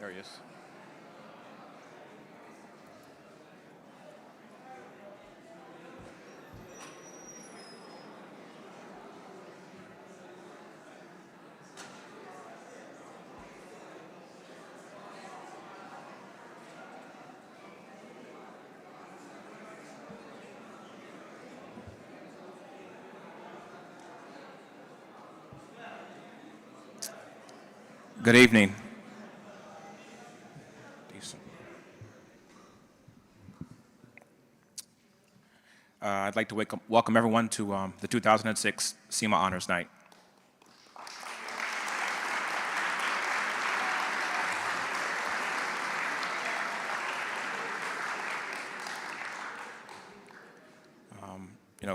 There he is. Good evening. Decent. I'd like to welcome everyone to the 2006 SIMA Honors Night.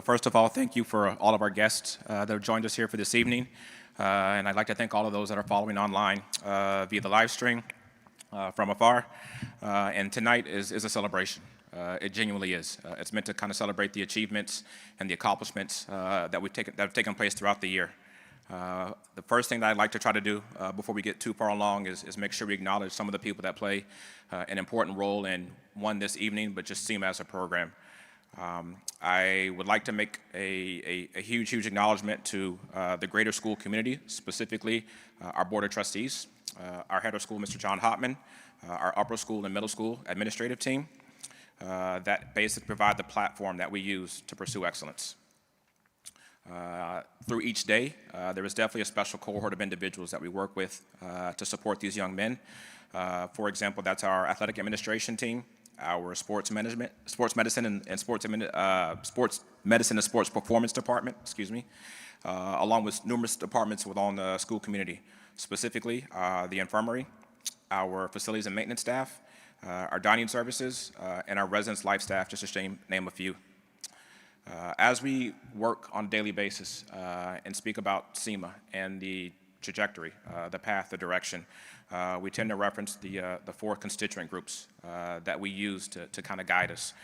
First of all, thank you for all of our guests that have joined us here for this evening. And I'd like to thank all of those that are following online via the live stream from afar. And tonight is a celebration. It genuinely is. It's meant to kind of celebrate the achievements and the accomplishments that have taken place throughout the year. The first thing that I'd like to try to do before we get too far along is make sure we acknowledge some of the people that play an important role in this evening, but just SIMA as a program. I would like to make a huge acknowledgement to the greater school community, specifically our Board of Trustees, our head of school, Mr. John Hopman, our upper school and middle school administrative team, that basically provide the platform that we use to pursue excellence. Through each day, there is definitely a special cohort of individuals that we work with to support these young men. For example, that's our athletic administration team, our sports medicine and sports medicine and sports performance department, along with numerous departments within the school community, specifically the infirmary, our facilities and maintenance staff, our dining services, and our residence life staff, just to name a few. As we work on a daily basis and speak about SIMA and the trajectory, the path, the direction, we tend to reference the four constituent groups that we use to kind of guide us.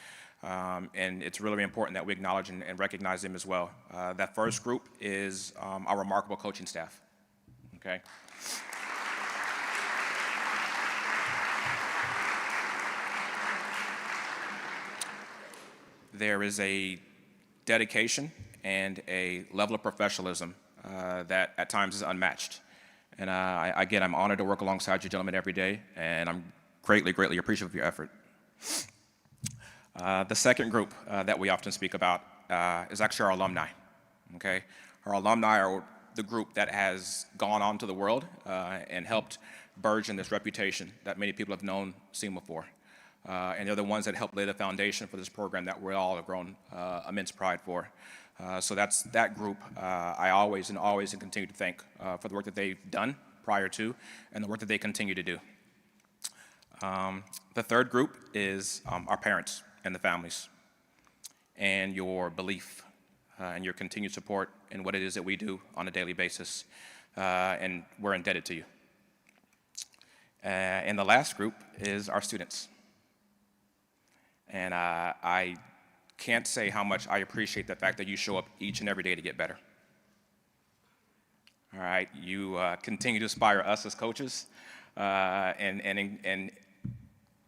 And it's really important that we acknowledge and recognize them as well. That first group is our remarkable coaching staff, okay? There is a dedication and a level of professionalism that at times is unmatched. And again, I'm honored to work alongside you gentlemen every day, and I'm greatly appreciative of your effort. The second group that we often speak about is actually our alumni, okay? Our alumni are the group that has gone on to the world and helped burgeon this reputation that many people have known SIMA for. And they're the ones that helped lay the foundation for this program that we all have grown immense pride for. So that's that group I always continue to thank for the work that they've done prior to and the work that they continue to do. The third group is our parents and the families and your belief and your continued support in what it is that we do on a daily basis. And we're indebted to you. And the last group is our students. And I can't say how much I appreciate the fact that you show up each and every day to get better. All right, you continue to inspire us as coaches and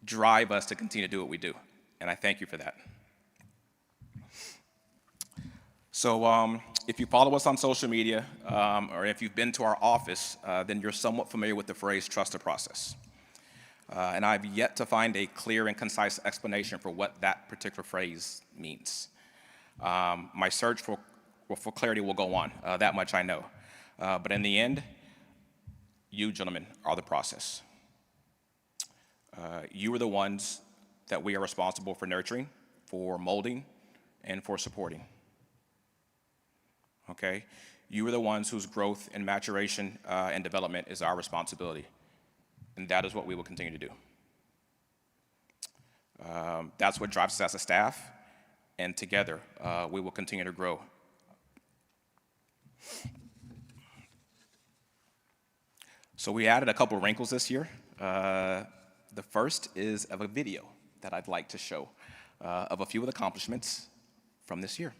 drive us to continue to do what we do. And I thank you for that. So if you follow us on social media or if you've been to our office, then you're somewhat familiar with the phrase trust the process. And I've yet to find a clear and concise explanation for what that particular phrase means. My search for clarity will go on, that much I know. But in the end, you gentlemen are the process. You are the ones that we are responsible for nurturing, for molding, and for supporting. Okay? You are the ones whose growth and maturation and development is our responsibility. And that is what we will continue to do. That's what drives us as a staff, and together we will continue to grow. So we added a couple wrinkles this year. The first is of a video that I'd like to show of a few of the accomplishments from this year.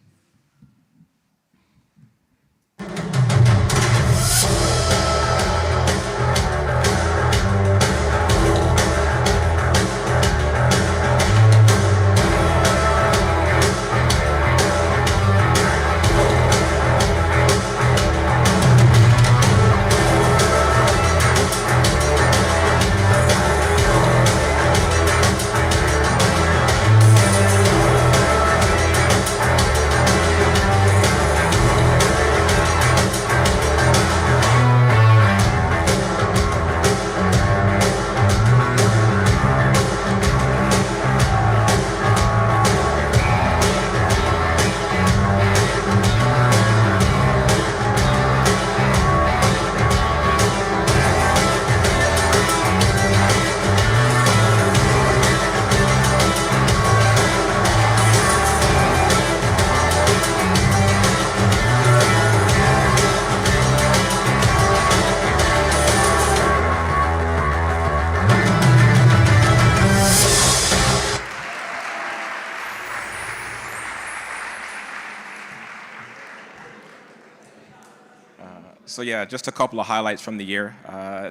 So yeah, just a couple of highlights from the year.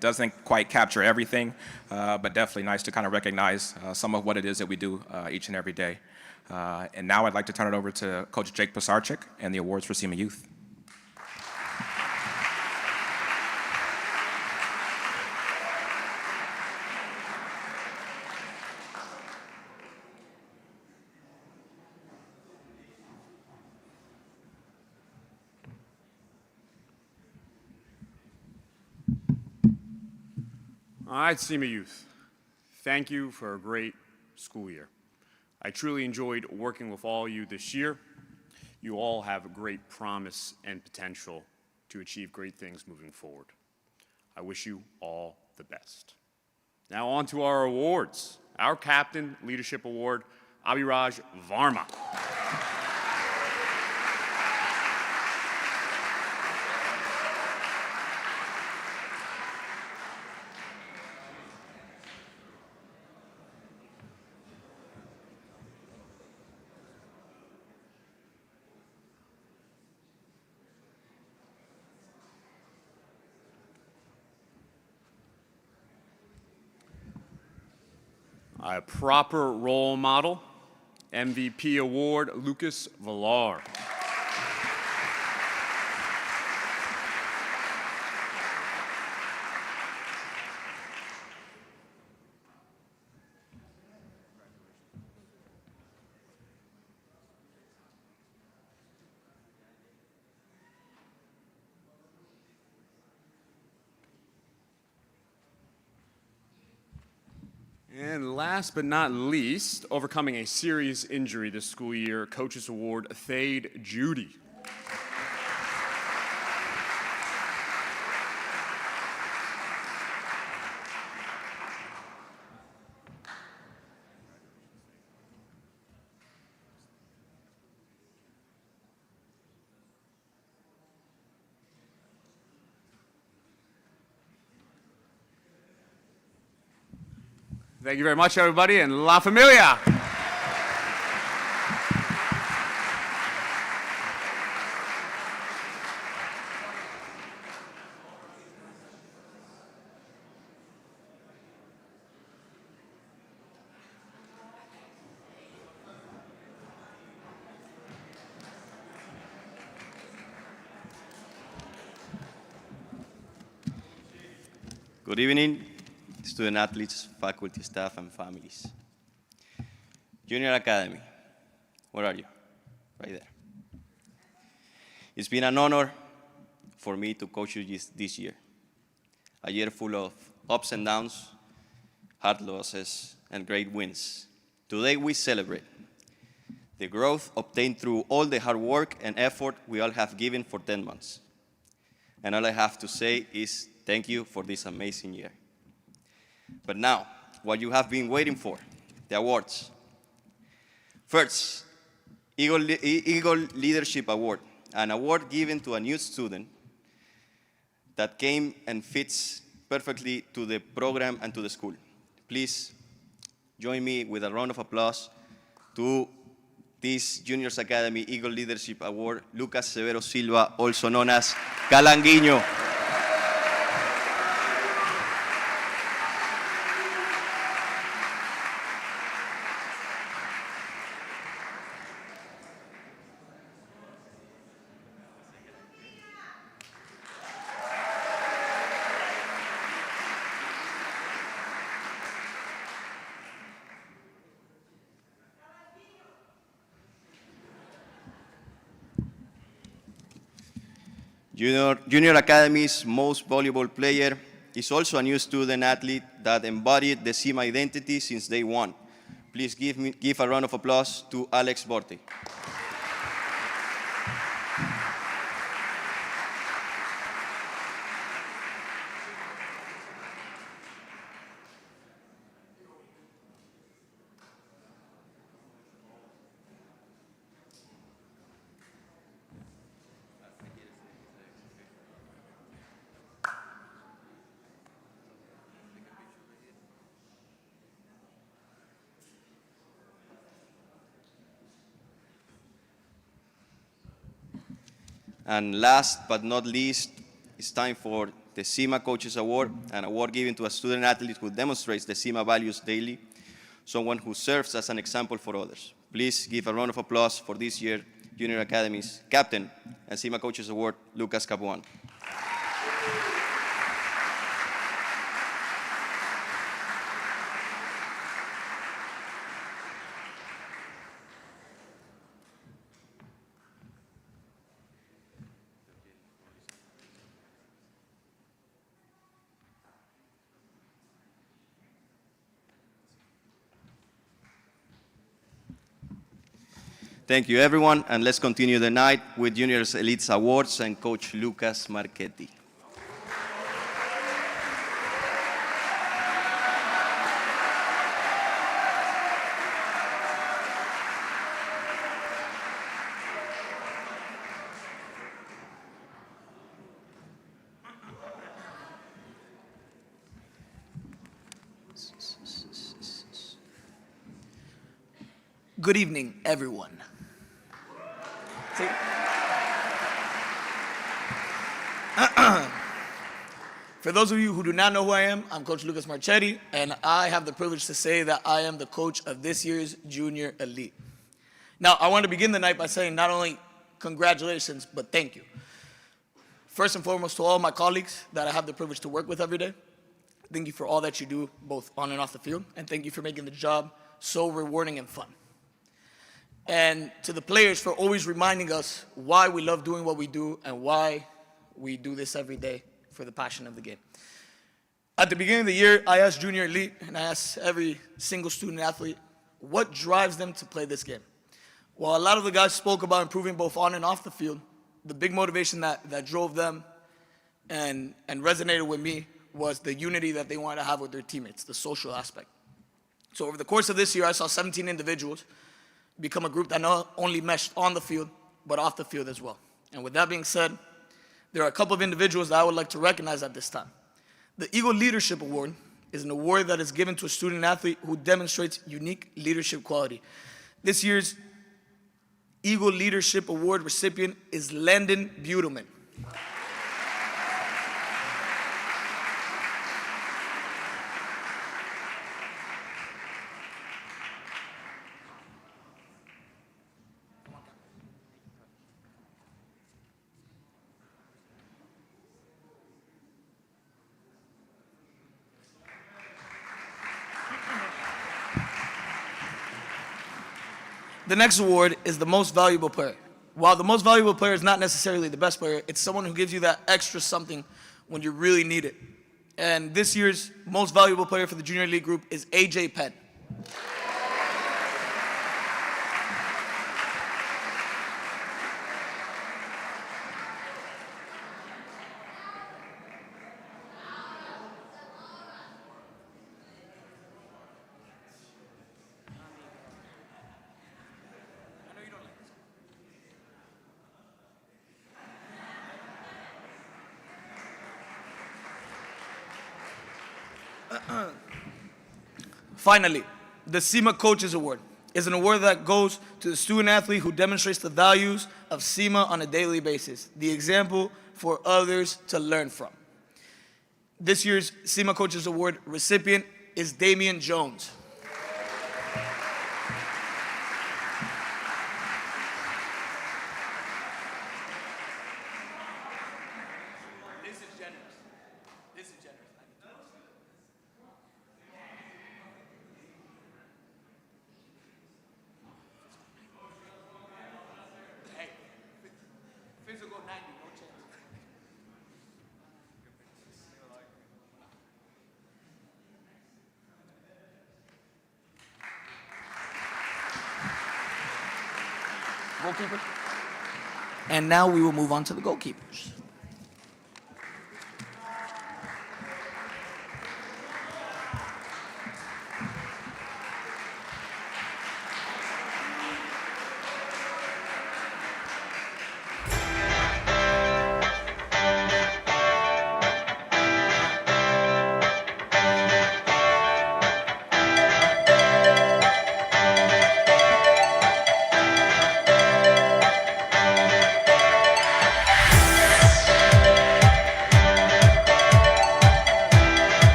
Doesn't quite capture everything, but definitely nice to kind of recognize some of what it is that we do each and every day. And now I'd like to turn it over to Coach Jake Pisarcik and the awards for SIMA Youth. All right, SIMA Youth, thank you for a great school year. I truly enjoyed working with all of you this year. You all have a great promise and potential to achieve great things moving forward. I wish you all the best. Now on to our awards. Our Captain Leadership Award, Abhiraj Varma. A proper role model, MVP Award, Lucas Villar. And last but not least, overcoming a serious injury this school year, Coaches Award, Thade Judy. Thank you very much, everybody, and La Familia. Good evening, student athletes, faculty, staff, and families. Junior Academy, where are you? Right there. It's been an honor for me to coach you this year. A year full of ups and downs, hard losses, and great wins. Today we celebrate the growth obtained through all the hard work and effort we all have given for 10 months. And all I have to say is thank you for this amazing year. But now, what you have been waiting for, the awards. First, Eagle Leadership Award, an award given to a new student that came and fits perfectly to the program and to the school. Please join me with a round of applause to this Juniors Academy Eagle Leadership Award, Lucas Severo Silva, also known as Calanguiño. Junior Academy's most valuable player is also a new student athlete that embodied the SIMA identity since day one. Please give a round of applause to Alex Borte. And last but not least, it's time for the SIMA Coaches Award, an award given to a student athlete who demonstrates the SIMA values daily, someone who serves as an example for others. Please give a round of applause for this year Junior Academy's captain and SIMA Coaches Award, Lucas Capuan. Thank you, everyone, and let's continue the night with Juniors Elites Awards and Coach Lucas Marchetti. Good evening, everyone. For those of you who do not know who I am, I'm Coach Lucas Marchetti, and I have the privilege to say that I am the coach of this year's Junior Elite. Now, I want to begin the night by saying not only congratulations, but thank you. First and foremost, to all my colleagues that I have the privilege to work with every day, thank you for all that you do, both on and off the field, and thank you for making the job so rewarding and fun. And to the players for always reminding us why we love doing what we do and why we do this every day for the passion of the game. At the beginning of the year, I asked Junior Elite, and I asked every single student athlete, what drives them to play this game? While a lot of the guys spoke about improving both on and off the field, the big motivation that drove them and resonated with me was the unity that they wanted to have with their teammates, the social aspect. So over the course of this year, I saw 17 individuals become a group that not only meshed on the field, but off the field as well. And with that being said, there are a couple of individuals that I would like to recognize at this time. The Eagle Leadership Award is an award that is given to a student athlete who demonstrates unique leadership quality. This year's Eagle Leadership Award recipient is Landon Butelman. The next award is the most valuable player. While the most valuable player is not necessarily the best player, it's someone who gives you that extra something when you really need it. And this year's most valuable player for the Junior League group is AJ Penn. Finally, the SIMA Coaches Award is an award that goes to the student athlete who demonstrates the values of SIMA on a daily basis, the example for others to learn from. This year's SIMA Coaches Award recipient is Damian Jones. This is generous. This is generous. Physical 90, no chance. Goalkeeper. And now we will move on to the goalkeepers.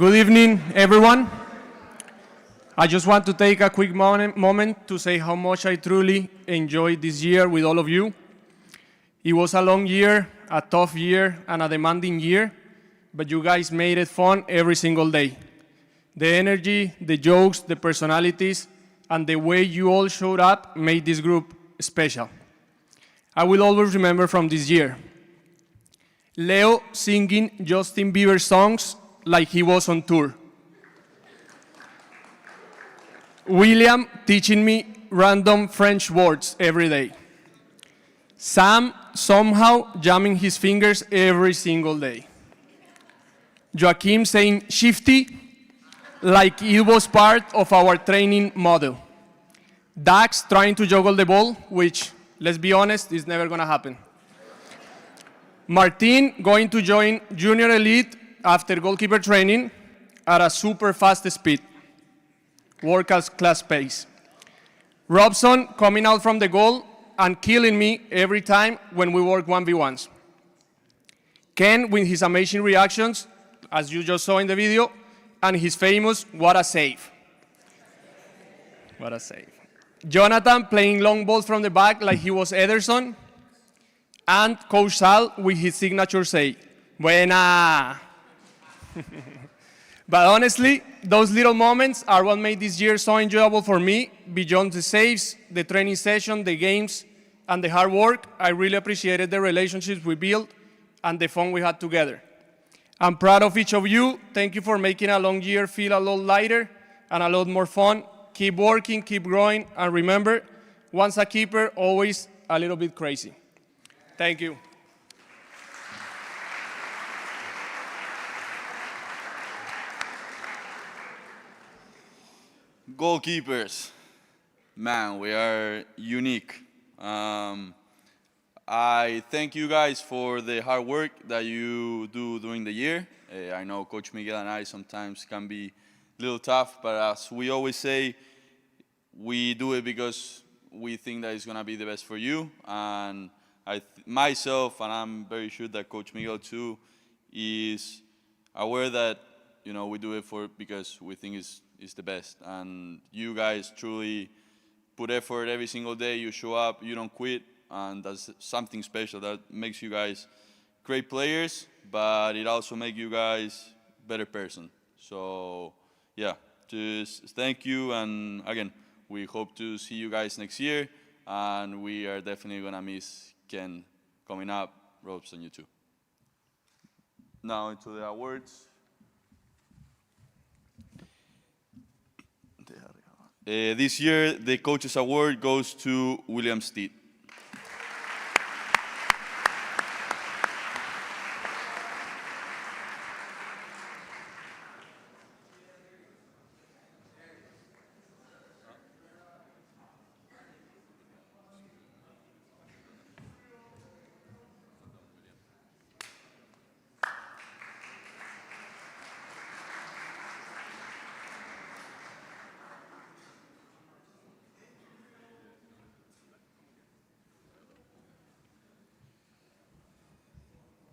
Good evening, everyone. I just want to take a quick moment to say how much I truly enjoyed this year with all of you. It was a long year, a tough year, and a demanding year, but you guys made it fun every single day. The energy, the jokes, the personalities, and the way you all showed up made this group special. I will always remember from this year Leo singing Justin Bieber songs like he was on tour. William teaching me random French words every day. Sam somehow jamming his fingers every single day. Joaquim saying shifty like it was part of our training model. Dax trying to juggle the ball, which, let's be honest, is never going to happen. Martin going to join Junior Elite after goalkeeper training at a super fast speed, world-class pace. Robson coming out from the goal and killing me every time when we work 1v1s. Ken with his amazing reactions, as you just saw in the video, and his famous "what a save." What a save. Jonathan playing long balls from the back like he was Ederson, and Coach Sal with his signature say, "Buena." But honestly, those little moments are what made this year so enjoyable for me. Beyond the saves, the training session, the games, and the hard work, I really appreciated the relationships we built and the fun we had together. I'm proud of each of you. Thank you for making a long year feel a lot lighter and a lot more fun. Keep working, keep growing, and remember, once a keeper, always a little bit crazy. Thank you. Goalkeepers, man, we are unique. I thank you guys for the hard work that you do during the year. I know Coach Miguel and I sometimes can be a little tough, but as we always say, we do it because we think that it's going to be the best for you. And myself, and I'm very sure that Coach Miguel too, is aware that we do it because we think it's the best. And you guys truly put effort every single day. You show up, you don't quit, and that's something special that makes you guys great players, but it also makes you guys better person. So yeah, just thank you, and again, we hope to see you guys next year, and we are definitely gonna miss Ken coming up, Robes, and you too. Now into the awards. This year, the Coaches Award goes to William Steed.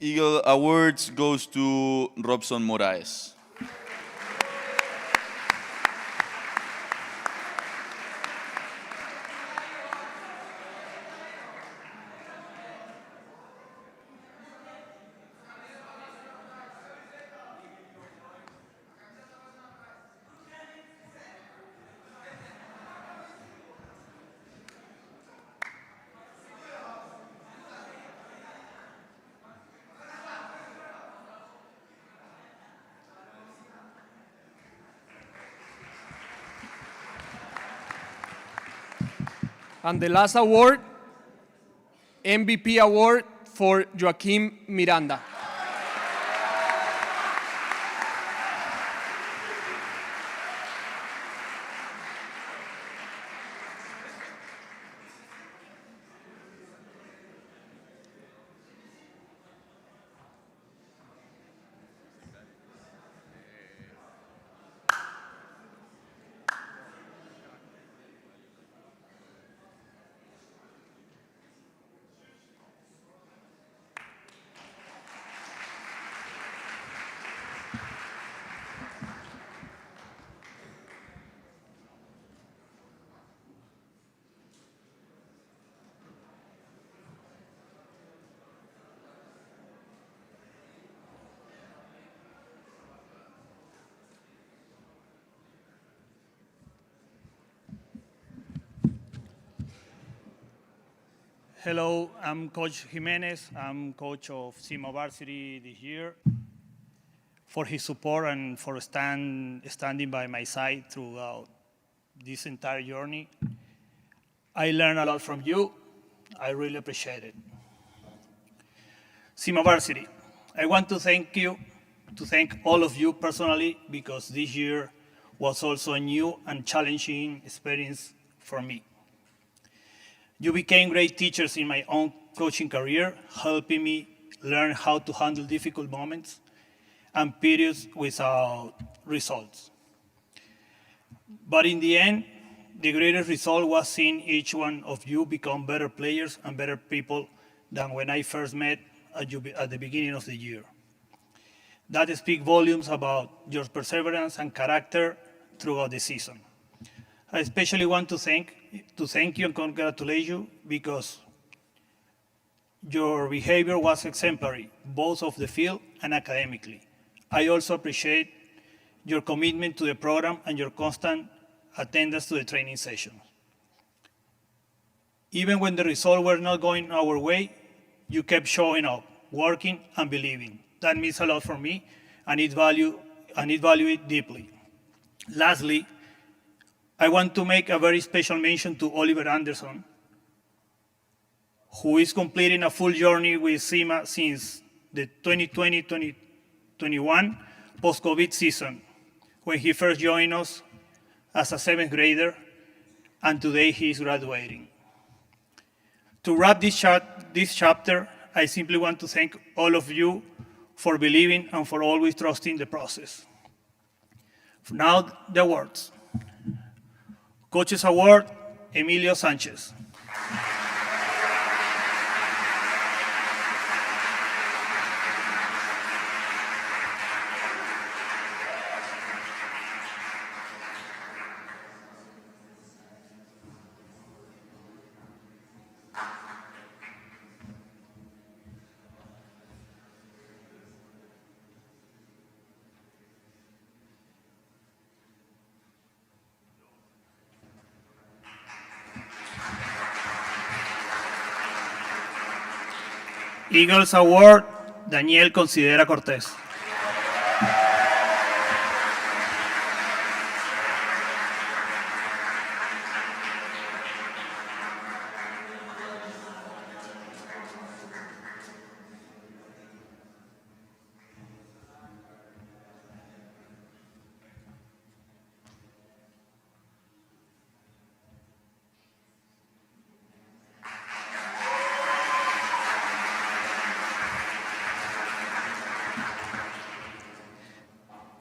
Eagle Awards goes to Robson Moraes. And the last award, MVP award for Joaquim Miranda. Hello, I'm Coach Jimenez. I'm coach of SIMA Varsity this year. For his support and for standing by my side throughout this entire journey. I learned a lot from you. I really appreciate it. SIMA Varsity, I want to thank all of you personally, because this year was also a new and challenging experience for me. You became great teachers in my own coaching career, helping me learn how to handle difficult moments and periods without results. But in the end, the greatest result was seeing each one of you become better players and better people than when I first met at the beginning of the year. That speaks volumes about your perseverance and character throughout the season. I especially want to thank you and congratulate you, because your behavior was exemplary, both off the field and academically. I also appreciate your commitment to the program and your constant attendance to the training sessions. Even when the results were not going our way, you kept showing up, working, and believing. That means a lot for me, and I value it deeply. Lastly, I want to make a very special mention to Oliver Anderson, who is completing a full journey with SIMA since the 2020-2021 post-COVID season, when he first joined us as a 7th grader, and today he is graduating. To wrap this chapter, I simply want to thank all of you for believing and for always trusting the process. Now, the awards. Coaches Award, Emilio Sanchez. Eagles Award, Daniel Considera Cortés.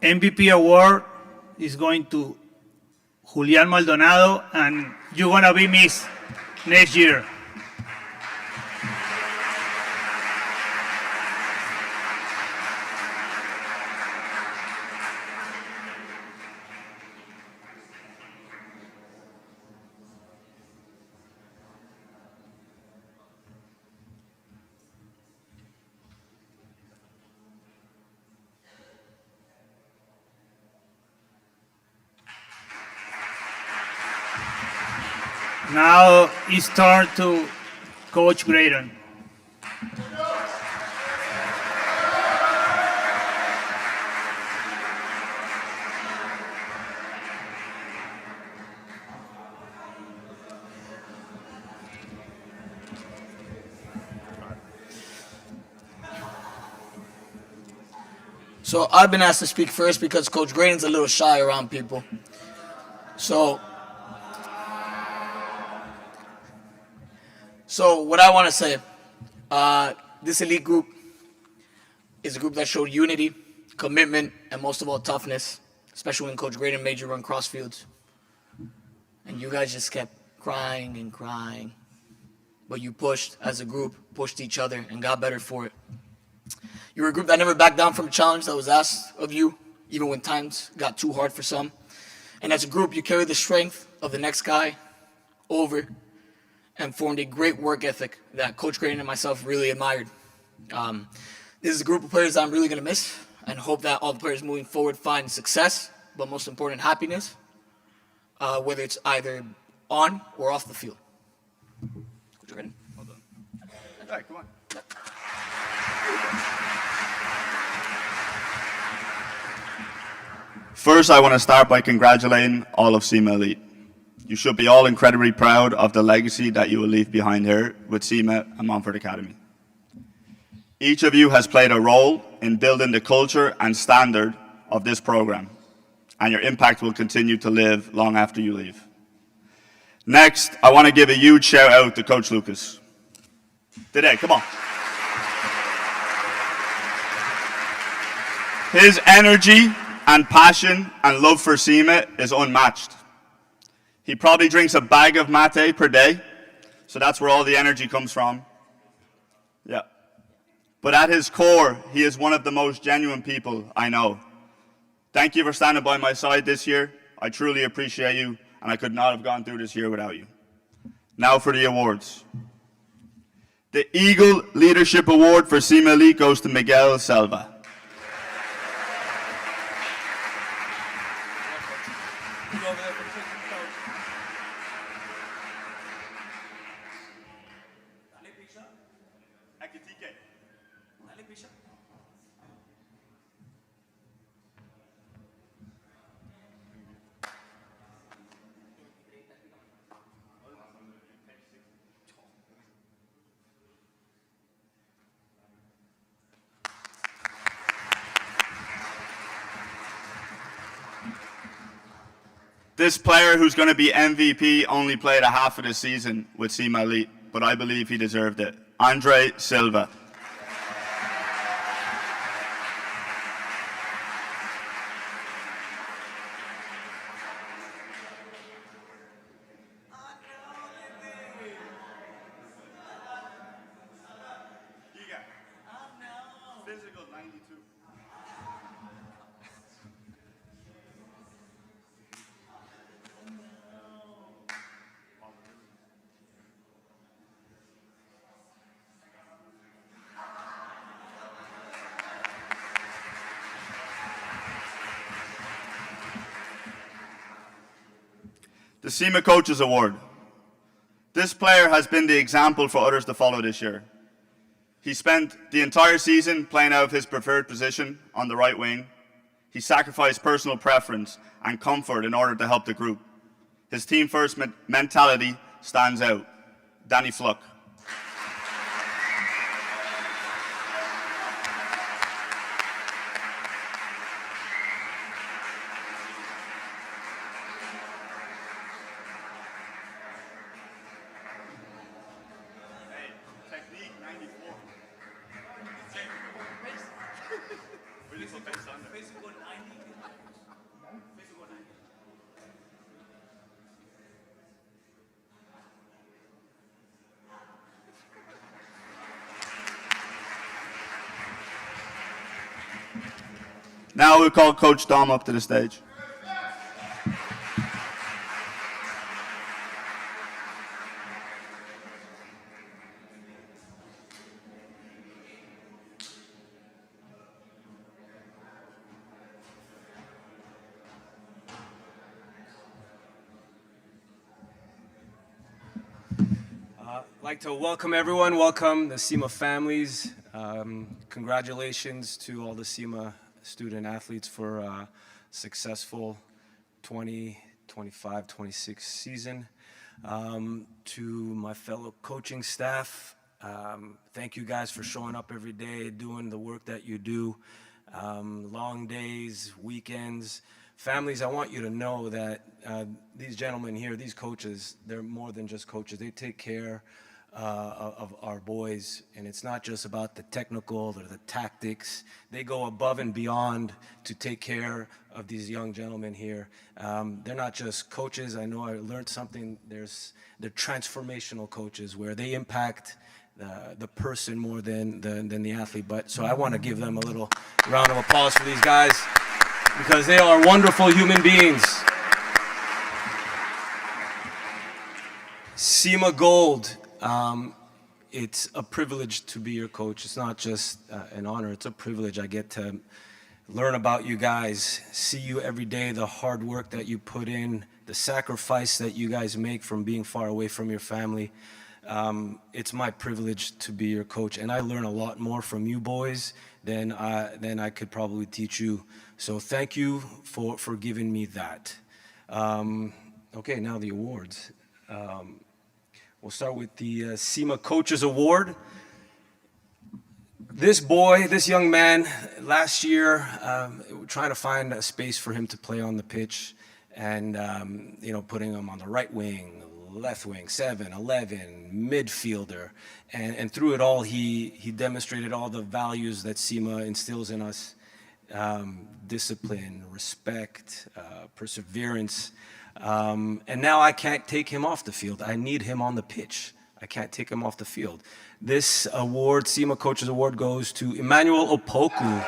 MVP award is going to Julian Maldonado, and you're going to be missed next year. Now it's turn to Coach Graydon. So I've been asked to speak first because Coach Graydon's a little shy around people. So what I want to say, this elite group is a group that showed unity, commitment, and most of all toughness, especially when Coach Graydon made you run cross fields. And you guys just kept crying and crying. But you pushed as a group, pushed each other, and got better for it. You were a group that never backed down from a challenge that was asked of you, even when times got too hard for some. And as a group, you carried the strength of the next guy over and formed a great work ethic that Coach Graydon and myself really admired. This is a group of players that I'm really going to miss, and hope that all the players moving forward find success, but most important, happiness, whether it's either on or off the field. Coach Graydon. Well done. right, come on. First, I want to start by congratulating all of SIMA Elite. You should be all incredibly proud of the legacy that you will leave behind here with SIMA and Montfort Academy. Each of you has played a role in building the culture and standard of this program, and your impact will continue to live long after you leave. Next, I want to give a huge shout out to Coach Lucas. Today, come on. His energy and passion and love for SIMA is unmatched. He probably drinks a bag of mate per day, so that's where all the energy comes from. Yeah. But at his core, he is one of the most genuine people I know. Thank you for standing by my side this year. I truly appreciate you, and I could not have gone through this year without you. Now for the awards. The Eagle Leadership Award for SIMA Elite goes to Miguel Selva. This player who's going to be MVP only played a half of the season with SIMA Elite, but I believe he deserved it. Andre Silva. Physical 92. The SIMA Coaches Award. This player has been the example for others to follow this year. He spent the entire season playing out of his preferred position on the right wing. He sacrificed personal preference and comfort in order to help the group. His team-first mentality stands out. Danny Fluck. Now we'll call Coach Dom up to the stage. I'd like to welcome everyone, welcome the SIMA families. Congratulations to all the SIMA student athletes for a successful 2025, 26 season. To my fellow coaching staff, thank you guys for showing up every day, doing the work that you do. Long days, weekends. Families, I want you to know that these gentlemen here, these coaches, they're more than just coaches. They take care of our boys, and it's not just about the technical or the tactics. They go above and beyond to take care of these young gentlemen here. They're not just coaches. I know I learned something. They're transformational coaches where they impact the person more than the athlete. So I want to give them a little round of applause for these guys because they are wonderful human beings. SIMA Gold. It's a privilege to be your coach. It's not just an honor, it's a privilege. I get to learn about you guys, see you every day, the hard work that you put in, the sacrifice that you guys make from being far away from your family. It's my privilege to be your coach, and I learn a lot more from you boys than I could probably teach you. So thank you for giving me that. Okay, now the awards. We'll start with the SIMA Coaches Award. This young man, last year, trying to find a space for him to play on the pitch, and putting him on the right wing, left wing, 7, 11, midfielder, and through it all, he demonstrated all the values that SIMA instills in us: discipline, respect, perseverance. And now I can't take him off the field. I need him on the pitch. I can't take him off the field. This award, SIMA Coaches Award, goes to Emmanuel Opoku.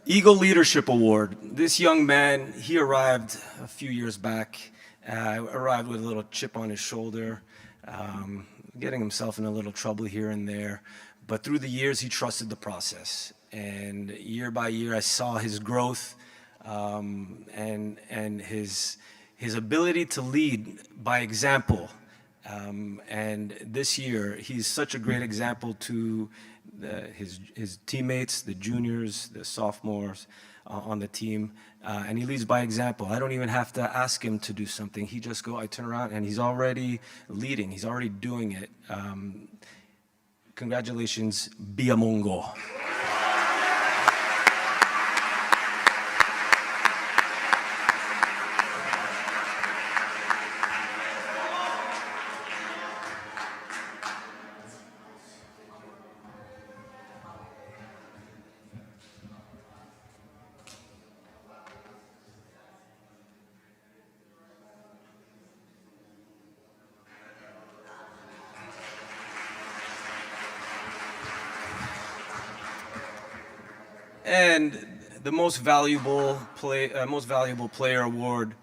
Eagle Leadership Award. This young man, he arrived a few years back, arrived with a little chip on his shoulder, getting himself in a little trouble here and there. But through the years, he trusted the process. And year by year, I saw his growth and his ability to lead by example. And this year, he's such a great example to his teammates, the juniors, the sophomores on the team, and he leads by example. I don't even have to ask him to do something. I turn around and he's already leading. He's already doing it. Congratulations, Biamongo. And the most valuable player award.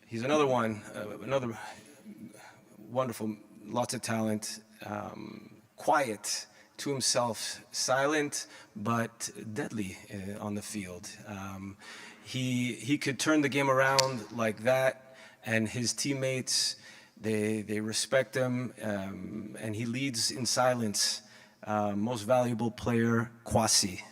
He's another one, another wonderful, lots of talent, quiet to himself, silent but deadly on the field. He could turn the game around like that, and his teammates, they respect him, and he leads in silence. Most valuable player, Kwasi.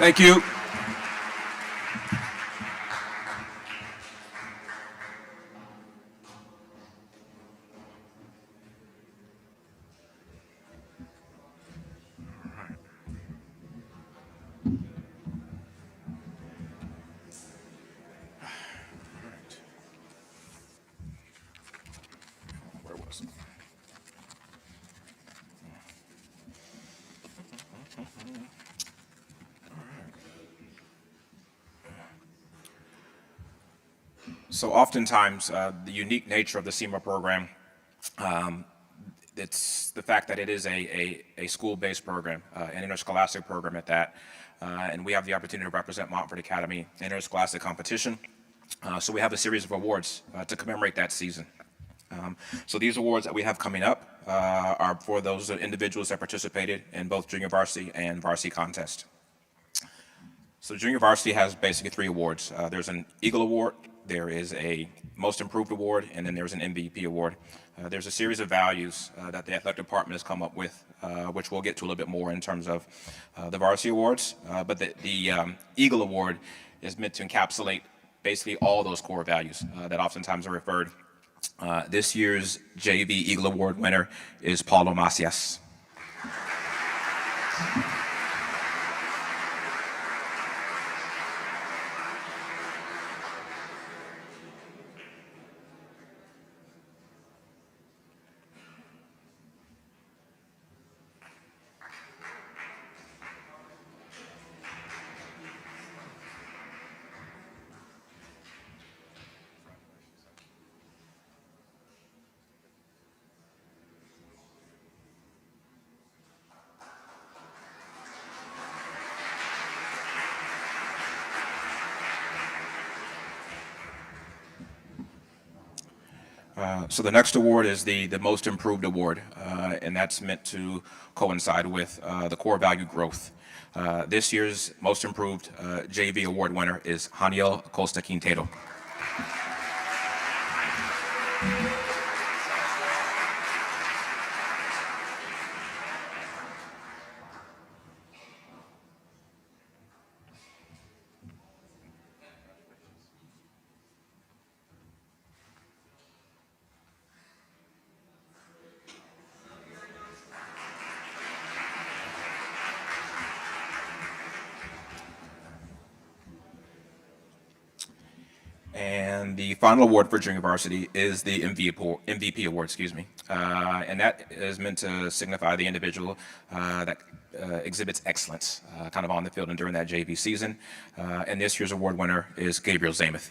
Thank you. Where was it? So oftentimes, the unique nature of the SIMA program, it's the fact that it is a school-based program, an interscholastic program at that, and we have the opportunity to represent Montfort Academy in interscholastic competition. So we have a series of awards to commemorate that season. So these awards that we have coming up are for those individuals that participated in both junior varsity and varsity contest. So junior varsity has basically 3 awards. There's an Eagle Award, there is a Most Improved Award, and then there's an MVP Award. There's a series of values that the athletic department has come up with, which we'll get to a little bit more in terms of the varsity awards. But the Eagle Award is meant to encapsulate basically all those core values that oftentimes are referred. This year's JV Eagle Award winner is Paulo Macias. So the next award is the Most Improved Award, and that's meant to coincide with the core value growth. This year's Most Improved JV Award winner is Haniel Costa Quintero. And the final award for junior varsity is the MVP award, excuse me. And that is meant to signify the individual that exhibits excellence kind of on the field and during that JV season. And this year's award winner is Gabriel Zamuth.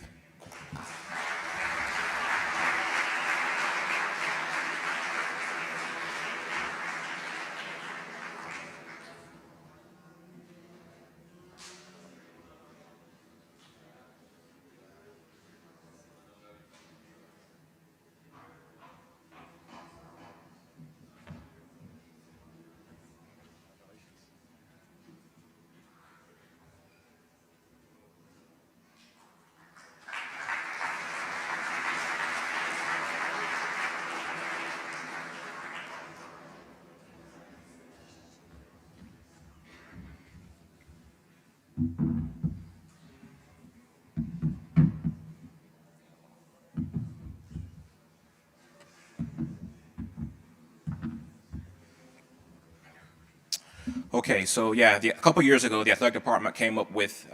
Okay, so yeah, a couple years ago, the athletic department came up with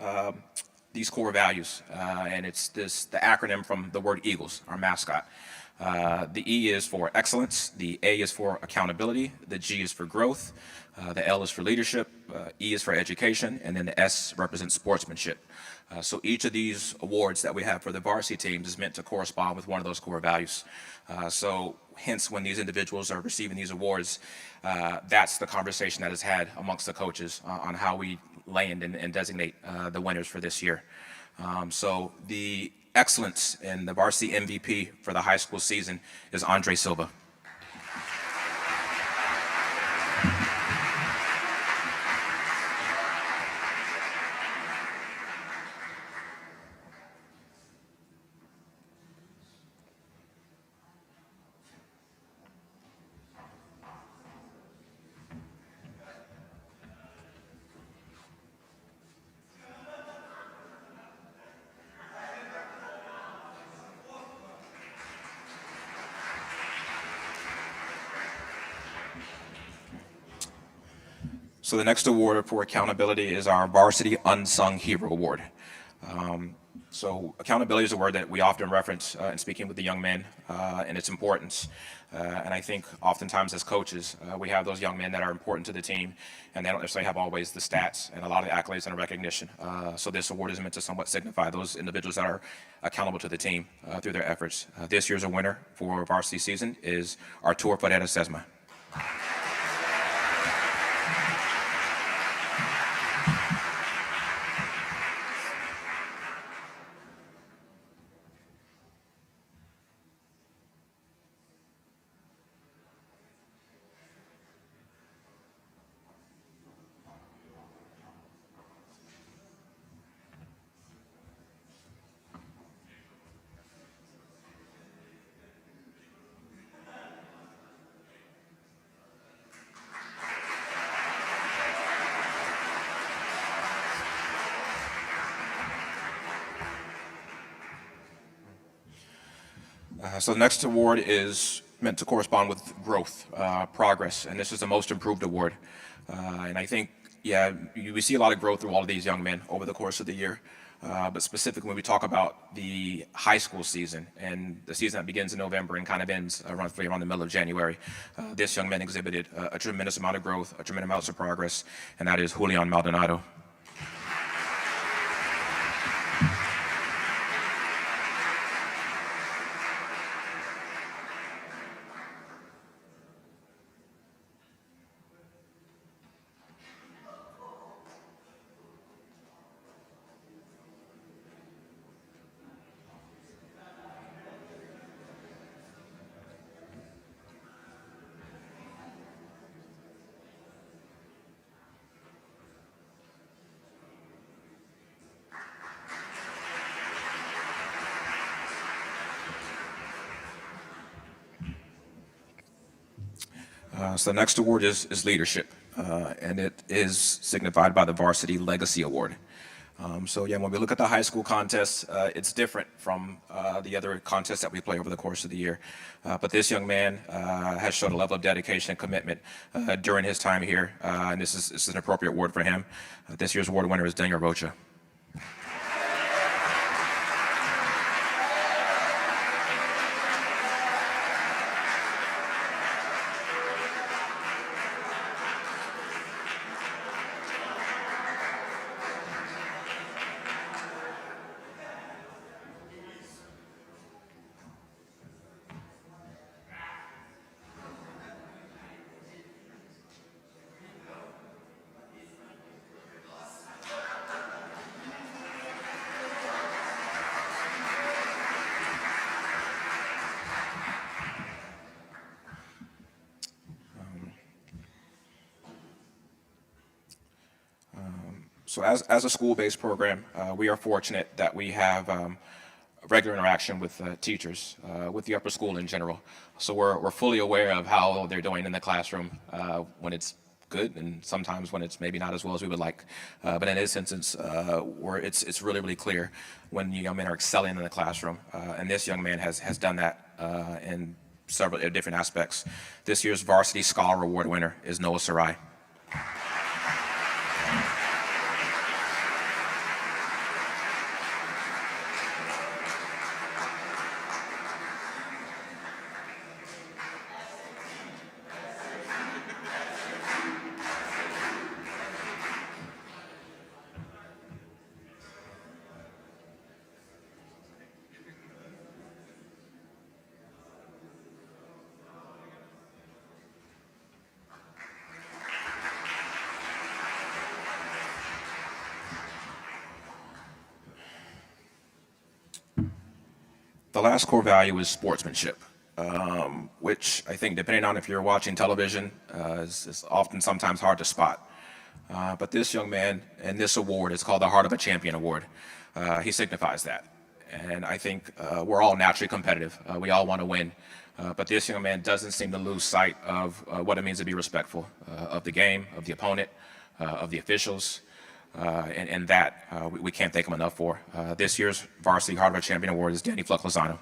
these core values, and it's the acronym from the word Eagles, our mascot. The E is for excellence, the A is for accountability, the G is for growth, the L is for leadership, E is for education, and then the S represents sportsmanship. So each of these awards that we have for the varsity teams is meant to correspond with one of those core values. So hence, when these individuals are receiving these awards, that's the conversation that is had amongst the coaches on how we land and designate the winners for this year. So the excellence in the varsity MVP for the high school season is Andre Silva. So the next award for accountability is our Varsity Unsung Hero Award. So accountability is a word that we often reference in speaking with the young men and its importance. And I think oftentimes as coaches, we have those young men that are important to the team, and they don't necessarily have always the stats and a lot of the accolades and the recognition. So this award is meant to somewhat signify those individuals that are accountable to the team through their efforts. This year's winner for varsity season is Artur Ferreira Sesma. So the next award is meant to correspond with growth, progress, and this is the Most Improved Award. And I think, yeah, we see a lot of growth through all of these young men over the course of the year. But specifically when we talk about the high school season and the season that begins in November and kind of ends around the middle of January, this young man exhibited a tremendous amount of growth, a tremendous amount of progress, and that is Julian Maldonado. So the next award is leadership, and it is signified by the Varsity Legacy Award. So yeah, when we look at the high school contests, it's different from the other contests that we play over the course of the year. But this young man has shown a level of dedication and commitment during his time here, and this is an appropriate award for him. This year's award winner is Daniel Rocha. So as a school-based program, we are fortunate that we have regular interaction with teachers, with the upper school in general. So we're fully aware of how they're doing in the classroom when it's good and sometimes when it's maybe not as well as we would like. But in this instance, it's really, really clear when young men are excelling in the classroom. And this young man has done that in several different aspects. This year's Varsity Scholar Award winner is Noah Sarai. The last core value is sportsmanship, which I think, depending on if you're watching television, is often sometimes hard to spot. But this young man and this award is called the Heart of a Champion Award. He signifies that. And I think we're all naturally competitive. We all want to win. But this young man doesn't seem to lose sight of what it means to be respectful of the game, of the opponent, of the officials. And that we can't thank him enough for. This year's Varsity Heart of a Champion Award is Danny Fluck Lozano.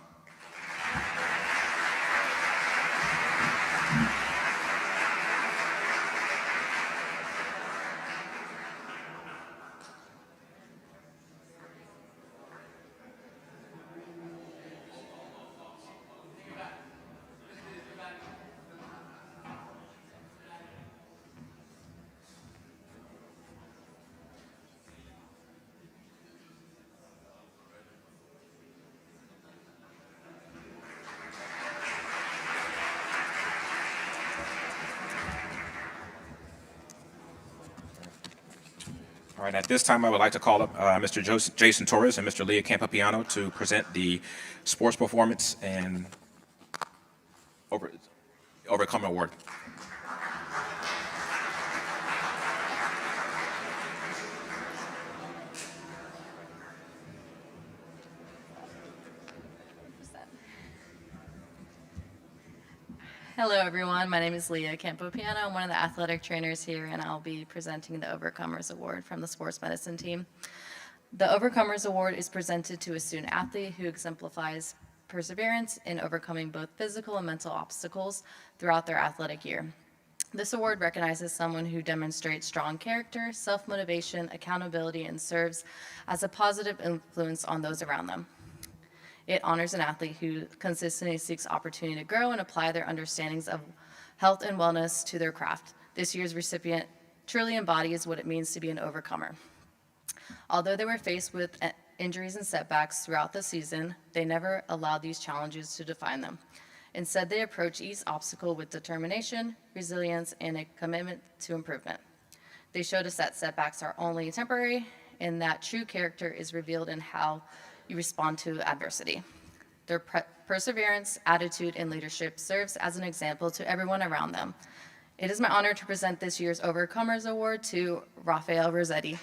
All right, at this time, I would like to call up Mr. Jason Torres and Mr. Leah Campopiano to present the Sports Performance and Overcome Award. Hello, everyone. My name is Leah Campopiano. I'm one of the athletic trainers here, and I'll be presenting the Overcomers Award from the sports medicine team. The Overcomers Award is presented to a student athlete who exemplifies perseverance in overcoming both physical and mental obstacles throughout their athletic year. This award recognizes someone who demonstrates strong character, self-motivation, accountability, and serves as a positive influence on those around them. It honors an athlete who consistently seeks opportunity to grow and apply their understandings of health and wellness to their craft. This year's recipient truly embodies what it means to be an overcomer. Although they were faced with injuries and setbacks throughout the season, they never allowed these challenges to define them. Instead, they approached each obstacle with determination, resilience, and a commitment to improvement. They showed us that setbacks are only temporary and that true character is revealed in how you respond to adversity. Their perseverance, attitude, and leadership serves as an example to everyone around them. It is my honor to present this year's Overcomers Award to Rafael Rossetti.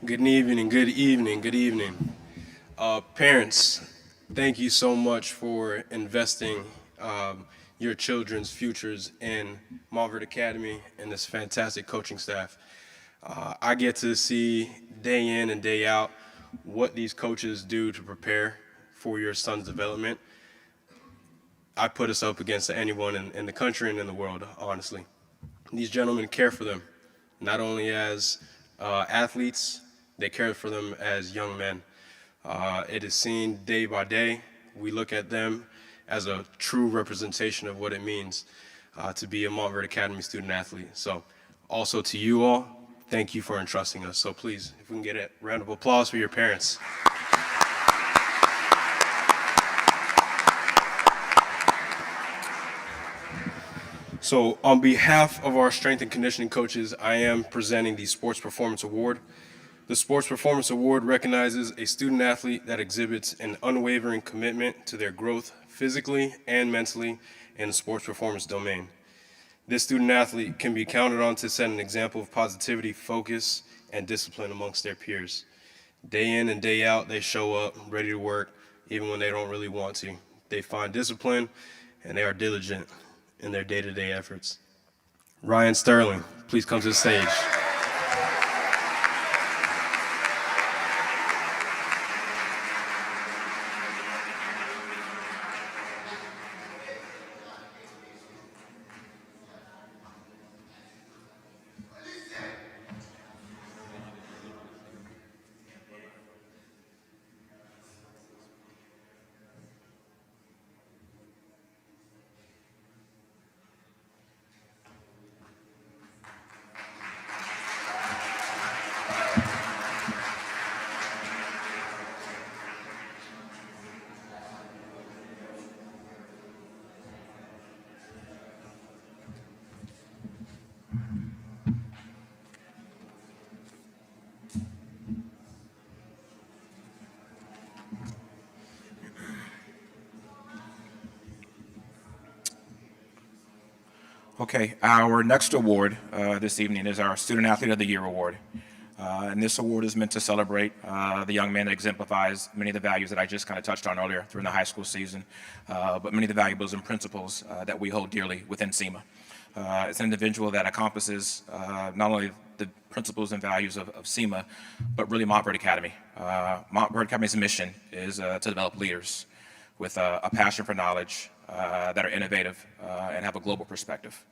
Good evening, good evening, good evening. Parents, thank you so much for investing your children's futures in Montverde Academy and this fantastic coaching staff. I get to see day in and day out what these coaches do to prepare for your son's development. I put us up against anyone in the country and in the world, honestly. These gentlemen care for them, not only as athletes, they care for them as young men. It is seen day by day. We look at them as a true representation of what it means to be a Montverde Academy student athlete. So also to you all, thank you for entrusting us. So please, if we can get a round of applause for your parents. So on behalf of our strength and conditioning coaches, I am presenting the Sports Performance Award. The Sports Performance Award recognizes a student athlete that exhibits an unwavering commitment to their growth physically and mentally in the sports performance domain. This student athlete can be counted on to set an example of positivity, focus, and discipline amongst their peers. Day in and day out, they show up ready to work, even when they don't really want to. They find discipline, and they are diligent in their day-to-day efforts. Ryan Sterling, please come to the stage. Okay, our next award this evening is our Student Athlete of the Year Award. And this award is meant to celebrate the young man that exemplifies many of the values that I just kind of touched on earlier during the high school season, but many of the valuables and principles that we hold dearly within SIMA. It's an individual that encompasses not only the principles and values of SIMA, but really Montverde Academy. Montverde Academy's mission is to develop leaders with a passion for knowledge, that are innovative and have a global perspective.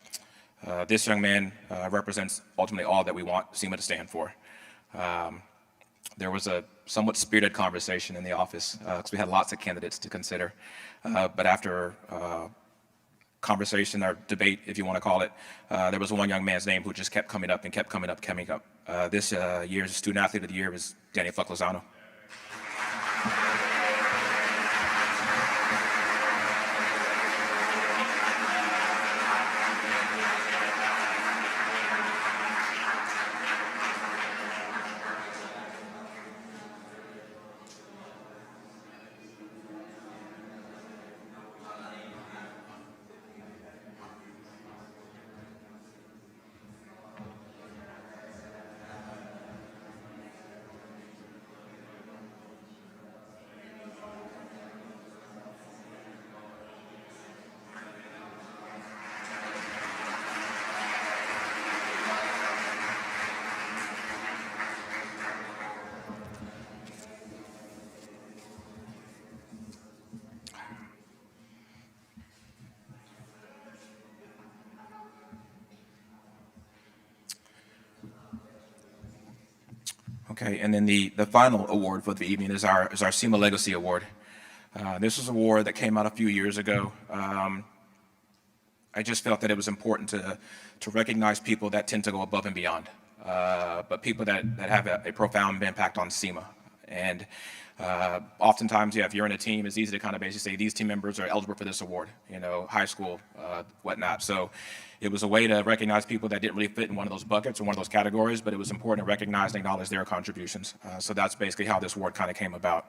This young man represents ultimately all that we want SIMA to stand for. There was a somewhat spirited conversation in the office because we had lots of candidates to consider. But after conversation or debate, if you want to call it, there was one young man's name who just kept coming up and kept coming up. This year's Student Athlete of the Year is Daniel Flucklazano. Okay, and then the final award for the evening is our SIMA Legacy Award. This is an award that came out a few years ago. I just felt that it was important to recognize people that tend to go above and beyond, but people that have a profound impact on SIMA. And oftentimes, yeah, if you're in a team, it's easy to kind of basically say these team members are eligible for this award, you know, high school, whatnot. So it was a way to recognize people that didn't really fit in one of those buckets or one of those categories, but it was important to recognize and acknowledge their contributions. So that's basically how this award kind of came about.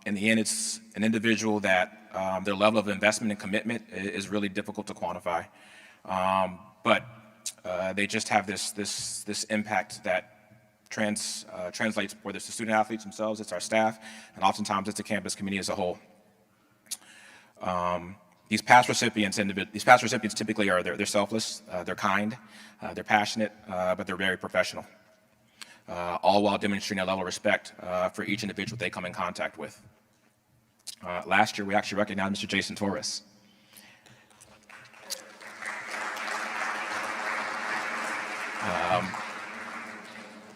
In the end, it's an individual that their level of investment and commitment is really difficult to quantify. But they just have this impact that translates, whether it's the student athletes themselves, it's our staff, and oftentimes it's the campus community as a whole. These past recipients typically are they're selfless, they're kind, they're passionate, but they're very professional. All while demonstrating a level of respect for each individual they come in contact with. Last year, we actually recognized Mr. Jason Torres.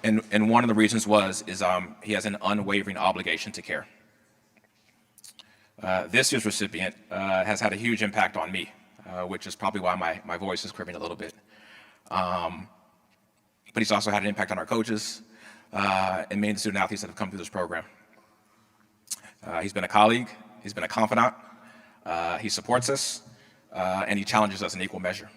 And one of the reasons is he has an unwavering obligation to care. This year's recipient has had a huge impact on me, which is probably why my voice is quivering a little bit. But he's also had an impact on our coaches and many of the student athletes that have come through this program. He's been a colleague, he's been a confidant, he supports us, and he challenges us in equal measure.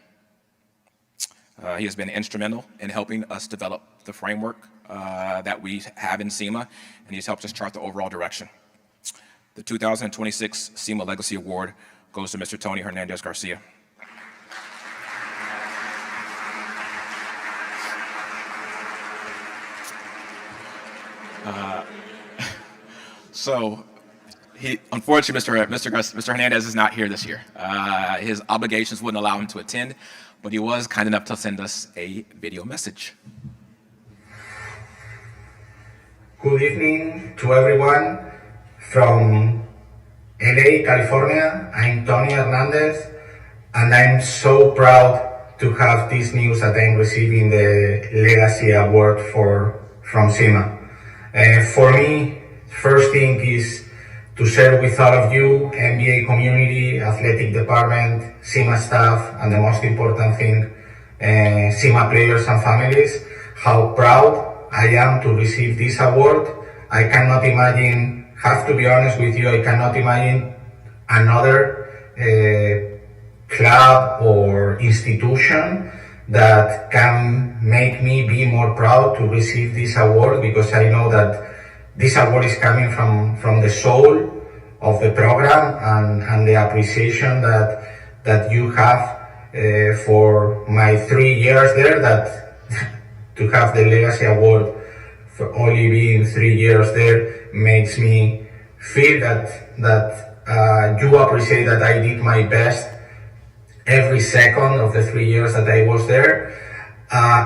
He has been instrumental in helping us develop the framework that we have in SIMA, and he's helped us chart the overall direction. The 2026 SIMA Legacy Award goes to Mr. Tony Hernandez Garcia. So, unfortunately, Mr. Hernandez is not here this year. His obligations wouldn't allow him to attend, but he was kind enough to send us a video message. Good evening to everyone from LA, California. I'm Tony Hernandez, and I'm so proud to have this news that I'm receiving the Legacy Award from SIMA. For me, first thing is to share with all of you, NBA community, athletic department, SIMA staff, and the most important thing, SIMA players and families, how proud I am to receive this award. I cannot imagine, have to be honest with you, I cannot imagine another club or institution that can make me be more proud to receive this award, because I know that this award is coming from the soul of the program and the appreciation that you have for my 3 years there, that to have the Legacy Award for only being 3 years there makes me feel that you appreciate that I did my best every second of the 3 years that I was there.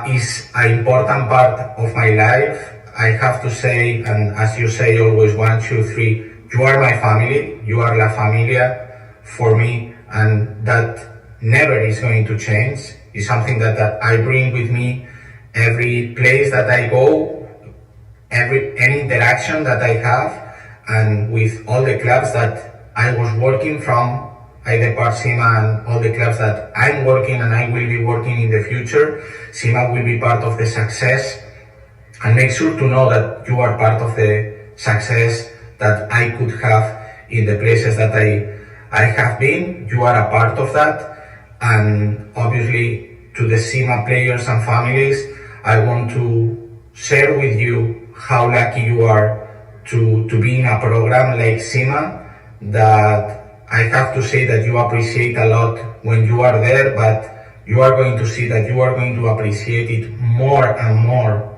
Is an important part of my life. I have to say, and as you say always, 1, 2, 3, you are my family, you are la familia for me, and that never is going to change. It's something that I bring with me every place that I go, any interaction that I have, and with all the clubs that I was working from. I depart SIMA, and all the clubs that I'm working and I will be working in the future, SIMA will be part of the success. And make sure to know that you are part of the success that I could have in the places that I have been. You are a part of that. And obviously, to the SIMA players and families, I want to share with you how lucky you are to be in a program like SIMA, that I have to say that you appreciate a lot when you are there, but you are going to see that you are going to appreciate it more and more,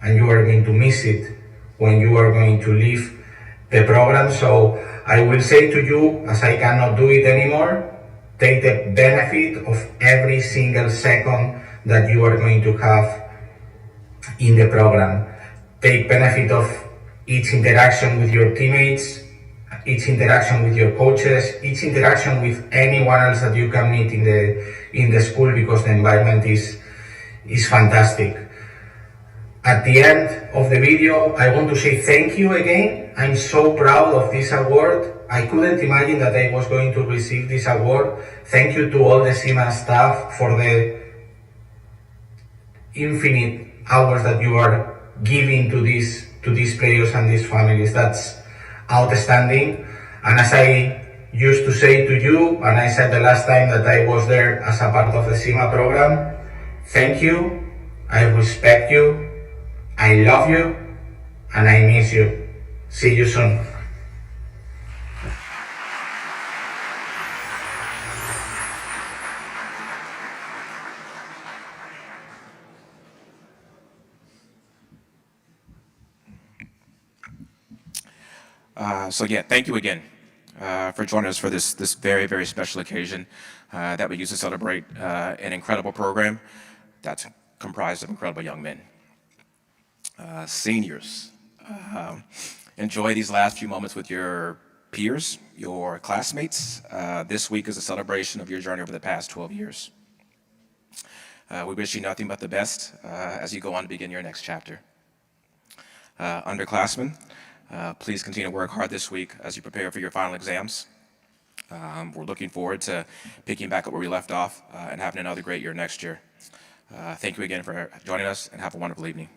and you are going to miss it when you are going to leave the program. So I will say to you, as I cannot do it anymore, take the benefit of every single second that you are going to have in the program. Take benefit of each interaction with your teammates, each interaction with your coaches, each interaction with anyone else that you can meet in the school, because the environment is fantastic. At the end of the video, I want to say thank you again. I'm so proud of this award. I couldn't imagine that I was going to receive this award. Thank you to all the SIMA staff for the infinite hours that you are giving to these players and these families. That's outstanding. And as I used to say to you, and I said the last time that I was there as a part of the SIMA program, thank you, I respect you, I love you, and I miss you. See you soon. So yeah, thank you again for joining us for this very, very special occasion that we use to celebrate an incredible program that's comprised of incredible young men. Seniors, enjoy these last few moments with your peers, your classmates. This week is a celebration of your journey over the past 12 years. We wish you nothing but the best as you go on to begin your next chapter. Underclassmen, please continue to work hard this week as you prepare for your final exams. We're looking forward to picking back up where we left off and having another great year next year. Thank you again for joining us, and have a wonderful evening.